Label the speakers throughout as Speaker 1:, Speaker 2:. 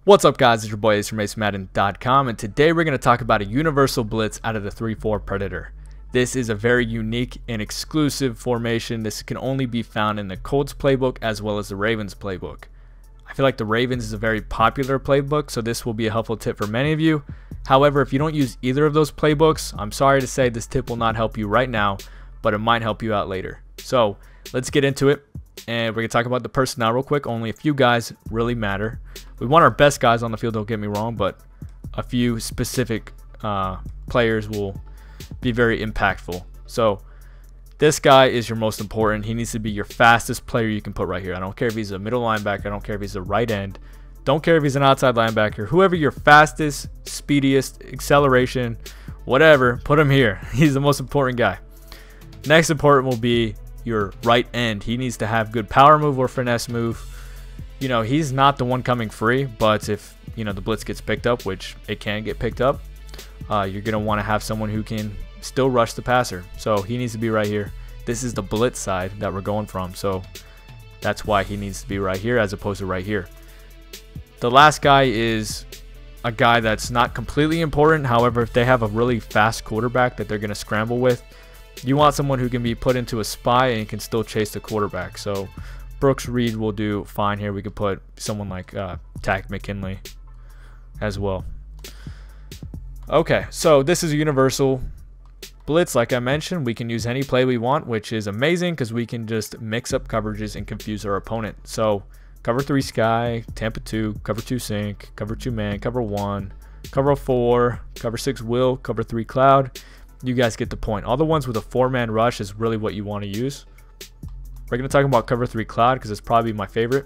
Speaker 1: What's up, guys? It's your boy Ace from Madden.com, and today we're going to talk about a universal blitz out of the 3-4 Predator. This is a very unique and exclusive formation. This can only be found in the Colts playbook as well as the Ravens playbook. I feel like the Ravens is a very popular playbook, so this will be a helpful tip for many of you. However, if you don't use either of those playbooks, I'm sorry to say this tip will not help you right now, but it might help you out later. So let's get into it. And we're going to talk about the personnel real quick. Only a few guys really matter. We want our best guys on the field, don't get me wrong, but a few specific players will be very impactful. So this guy is your most important. He needs to be your fastest player you can put right here. I don't care if he's a middle linebacker. I don't care if he's a right end. Don't care if he's an outside linebacker. Whoever your fastest, speediest, acceleration, whatever, put him here. He's the most important guy. Next important will be your right end. He needs to have good power move or finesse move. You know, he's not the one coming free, but if, you know, the blitz gets picked up, which it can get picked up, you're going to want to have someone who can still rush the passer. So he needs to be right here. This is the blitz side that we're going from, so that's why he needs to be right here as opposed to right here. The last guy is a guy that's not completely important. However, if they have a really fast quarterback that they're going to scramble with, you want someone who can be put into a spy and can still chase the quarterback. So Brooks Reed will do fine here. We could put someone like Tack McKinley as well. Okay, so this is a universal blitz. Like I mentioned, we can use any play we want, which is amazing because we can just mix up coverages and confuse our opponent. So cover 3 sky, Tampa 2, cover 2 sink, cover 2 man, cover 1, cover 4, cover 6 will, cover 3 cloud. You guys get the point. All the ones with a 4-man rush is really what you want to use. We're going to talk about cover 3 cloud because it's probably my favorite.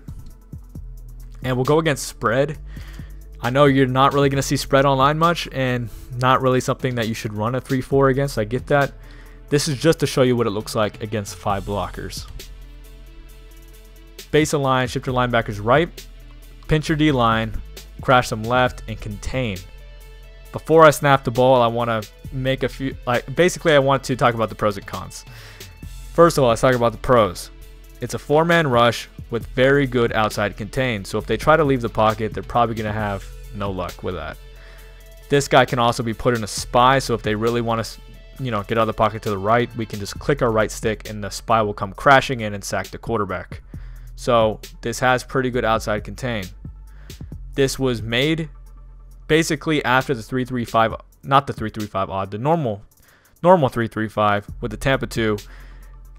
Speaker 1: And we'll go against spread. I know you're not really going to see spread online much and not really something that you should run a 3-4 against. I get that. This is just to show you what it looks like against 5 blockers. Base a line, shift your linebackers right, pinch your D-line, crash them left, and contain. Before I snap the ball, I want to make a few, basically I want to talk about the pros and cons. First of all, let's talk about the pros. It's a 4-man rush with very good outside contain. So if they try to leave the pocket, they're probably going to have no luck with that. This guy can also be put in a spy. So if they really want to, you know, get out of the pocket to the right, we can just click our right stick and the spy will come crashing in and sack the quarterback. So this has pretty good outside contain. This was made basically after the 3-3-5, not the 3-3-5 odd, the normal 3-3-5 with the Tampa 2.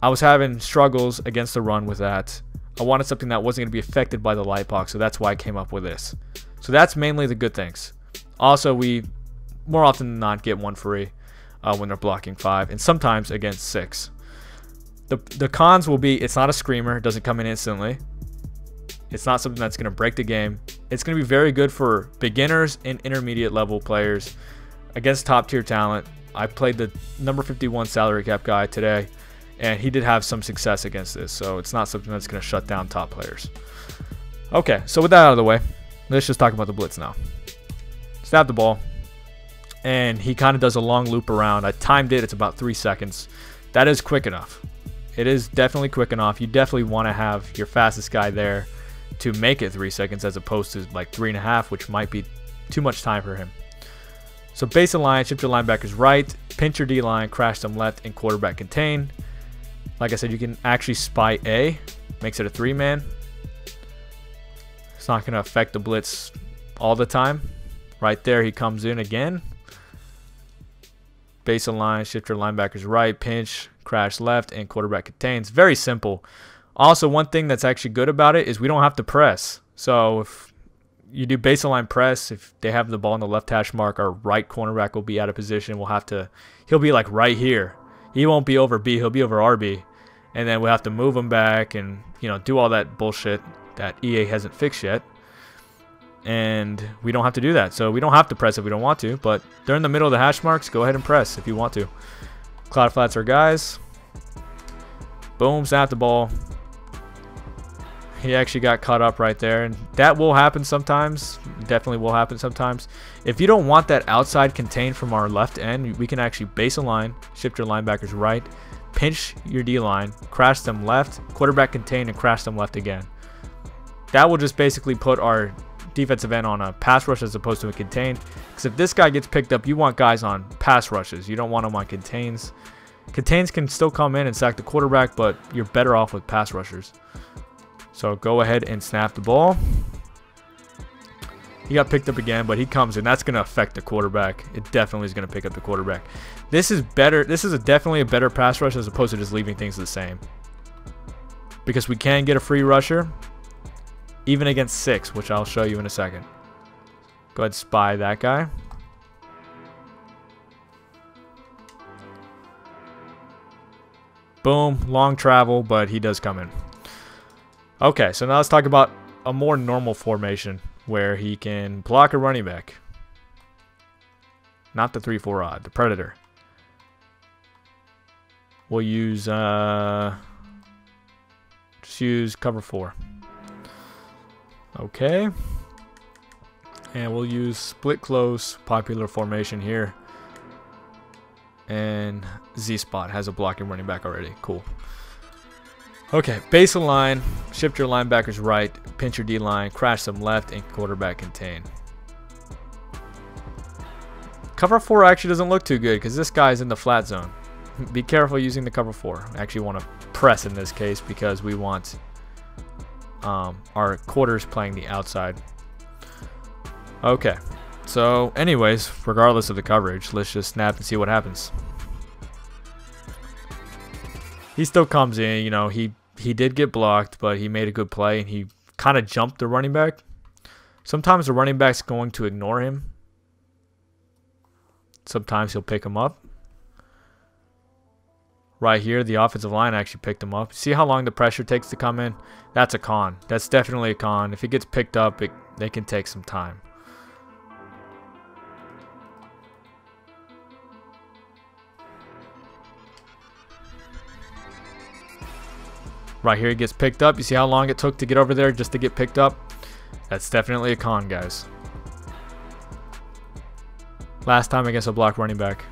Speaker 1: I was having struggles against the run with that. I wanted something that wasn't going to be affected by the light box, so that's why I came up with this. So that's mainly the good things. Also, we more often than not get 1 free when they're blocking 5, and sometimes against 6. The cons will be it's not a screamer, it doesn't come in instantly. It's not something that's going to break the game. It's going to be very good for beginners and intermediate level players against top tier talent. I played the number 51 salary cap guy today, and he did have some success against this. So it's not something that's going to shut down top players. Okay, so with that out of the way, let's just talk about the blitz now. Snap the ball, and he kind of does a long loop around. I timed it. It's about 3 seconds. That is quick enough. It is definitely quick enough. You definitely want to have your fastest guy there to make it 3 seconds as opposed to like 3.5, which might be too much time for him. So base a line, shift your linebackers right, pinch your D-line, crash them left, and quarterback contain. Like I said, you can actually spy A, makes it a 3-man. It's not going to affect the blitz all the time. Right there, he comes in again. Base a line, shift your linebackers right, pinch, crash left, and quarterback contains. Very simple. Also, one thing that's actually good about it is we don't have to press. So if you do baseline press, if they have the ball in the left hash mark, our right cornerback will be out of position. He'll be like right here. He won't be over B, he'll be over RB. And then we'll have to move him back and, you know, do all that bullshit that EA hasn't fixed yet. And we don't have to do that. So we don't have to press if we don't want to, but during the middle of the hash marks, go ahead and press if you want to. Cloud flats our guys. Boom, snap the ball. He actually got caught up right there, and that will happen sometimes. Definitely will happen sometimes. If you don't want that outside contain from our left end, we can actually base a line, shift your linebackers right, pinch your D-line, crash them left, quarterback contain, and crash them left again. That will just basically put our defensive end on a pass rush as opposed to a contain. Because if this guy gets picked up, you want guys on pass rushes. You don't want them on contains. Contains can still come in and sack the quarterback, but you're better off with pass rushers. So go ahead and snap the ball. He got picked up again, but he comes in. That's going to affect the quarterback. It definitely is going to pick up the quarterback. This is better. This is definitely a better pass rush as opposed to just leaving things the same. Because we can get a free rusher, even against 6, which I'll show you in a second. Go ahead and spy that guy. Boom, long travel, but he does come in. Okay, so now let's talk about a more normal formation where he can block a running back. Not the 3-4 odd, the Predator. We'll use, just use cover 4. Okay. And we'll use split close, popular formation here. And Z-Spot has a blocking running back already. Cool. Okay, base of line, shift your linebackers right, pinch your D-line, crash them left, and quarterback contain. Cover 4 actually doesn't look too good because this guy's in the flat zone. Be careful using the cover 4. I actually want to press in this case because we want our quarters playing the outside. Okay, so anyways, regardless of the coverage, let's just snap and see what happens. He still comes in, you know, he did get blocked, but he made a good play and he kind of jumped the running back. Sometimes the running back's going to ignore him. Sometimes he'll pick him up. Right here, the offensive line actually picked him up. See how long the pressure takes to come in? That's a con. That's definitely a con. If it gets picked up, they can take some time. Right here, it gets picked up. You see how long it took to get over there just to get picked up? That's definitely a con, guys. Last time against a block running back.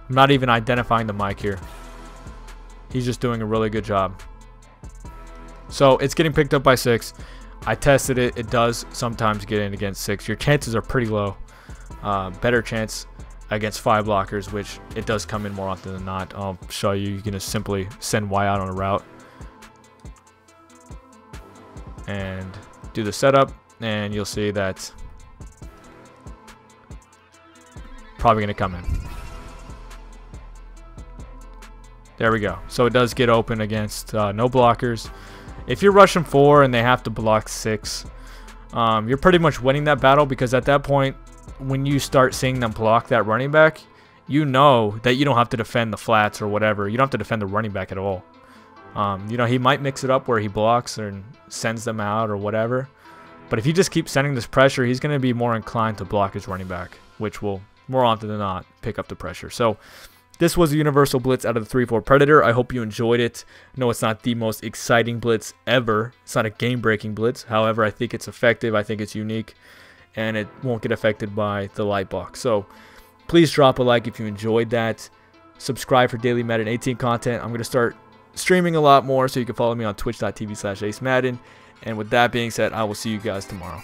Speaker 1: I'm not even identifying the mic here. He's just doing a really good job. So it's getting picked up by 6. I tested it. It does sometimes get in against 6. Your chances are pretty low. Better chance against 5 blockers, which it does come in more often than not. I'll show you. You can just simply send Y out on a route and do the setup, and you'll see that probably going to come in. There we go. So it does get open against no blockers. If you're rushing 4 and they have to block 6, you're pretty much winning that battle, because at that point, when you start seeing them block that running back, you know that you don't have to defend the flats or whatever. You don't have to defend the running back at all. You know, he might mix it up where he blocks or sends them out or whatever. But if you just keep sending this pressure, he's going to be more inclined to block his running back, which will more often than not pick up the pressure. So this was a universal blitz out of the 3-4 Predator. I hope you enjoyed it. No, it's not the most exciting blitz ever. It's not a game-breaking blitz. However, I think it's effective. I think it's unique, and it won't get affected by the light box. So please drop a like if you enjoyed that. Subscribe for daily Madden 18 content. I'm going to start streaming a lot more, so you can follow me on twitch.tv/acemadden. And with that being said, I will see you guys tomorrow.